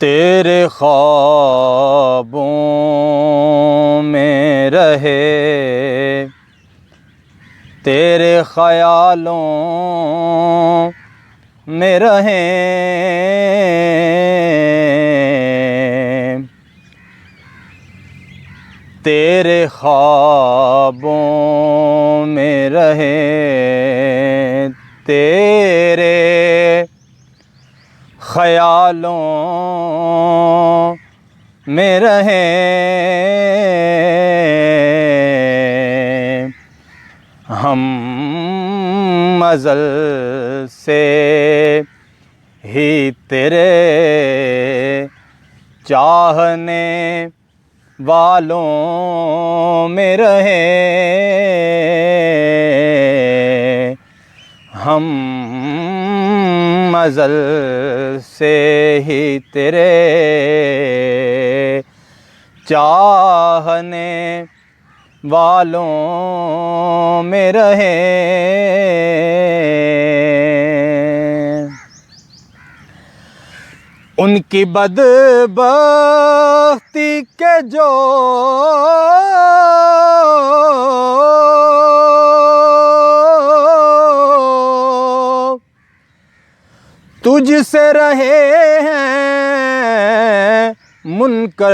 तेरे ख्वाबों में रहे, तेरे ख़यालों में रहें, तेरे ख्वाबों में रहें, तेरे ख़यालों में रहें। हम अज़ल से ही तेरे चाहने वालों में रहें। हम अज़ल से ही तेरे चाहने वालों में रहें। उनकी बदबख्ती के जो तुझसे रहे हैं मुनकर,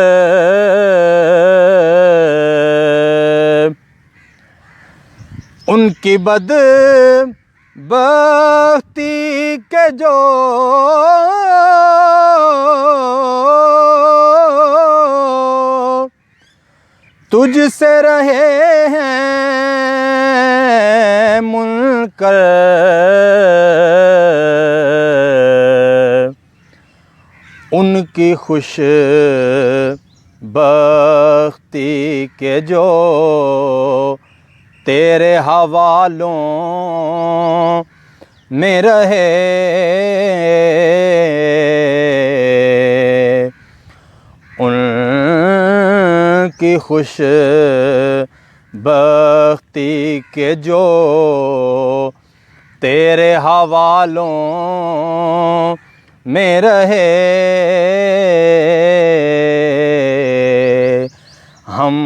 उनकी बदबख्ती के जो तुझसे रहे हैं मुनकर, उनकी खुश बख्ती के जो तेरे हवालों में रहे, उनकी खुश बख्ती के जो तेरे हवालों में रहे। हम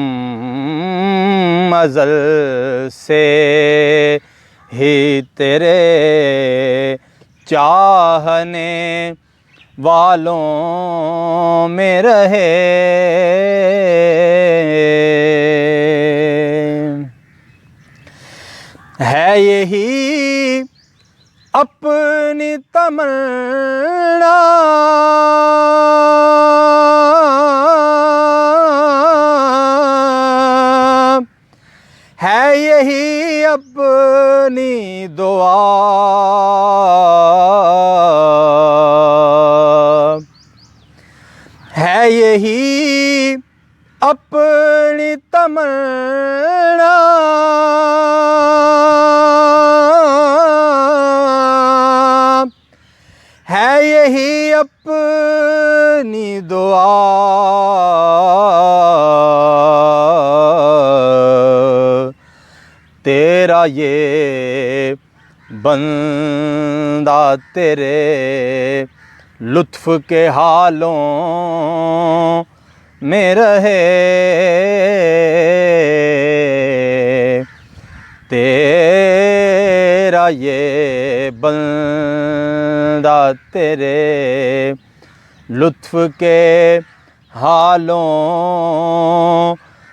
अज़ल से ही तेरे चाहने वालों में रहे। है यही अपनी तमन्ना, है यही अपनी दुआ, है यही अपनी तमन्ना, है यही अपनी दुआ। तेरा ये बंदा तेरे लुत्फ़ के हालों में रहे, तेरा ये बंदा तेरे लुत्फ़ के हालों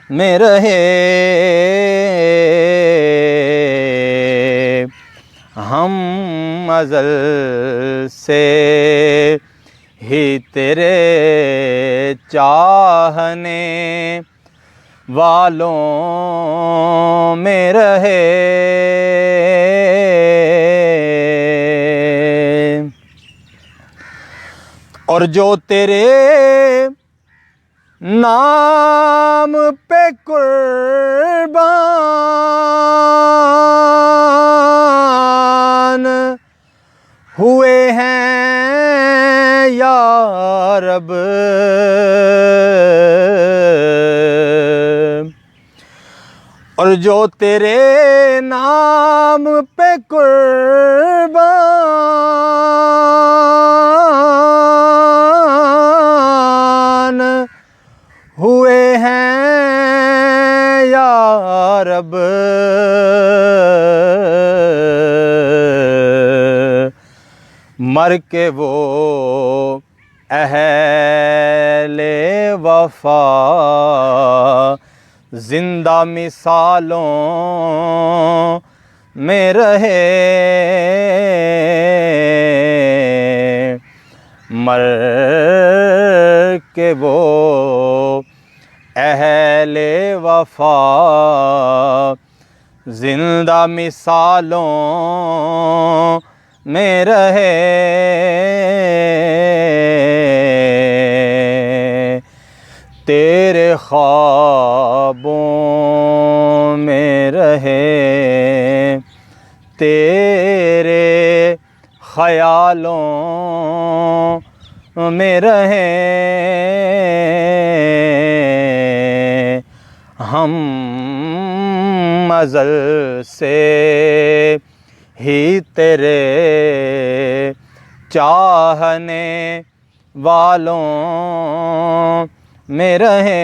में रहे। हम अज़ल से ही तेरे चाहने वालों में रहे। और जो तेरे नाम पे कुर्बान हुए हैं या रब, और जो तेरे नाम पे कुर्बान मर के वो अहले वफा जिंदा मिसालों में रहे, मर के वो अहले वफा जिंदा मिसालों में रहे, तेरे ख्वाबों में रहे, तेरे ख्यालों में रहे, हम अज़ल से ही तेरे चाहने वालों में रहे।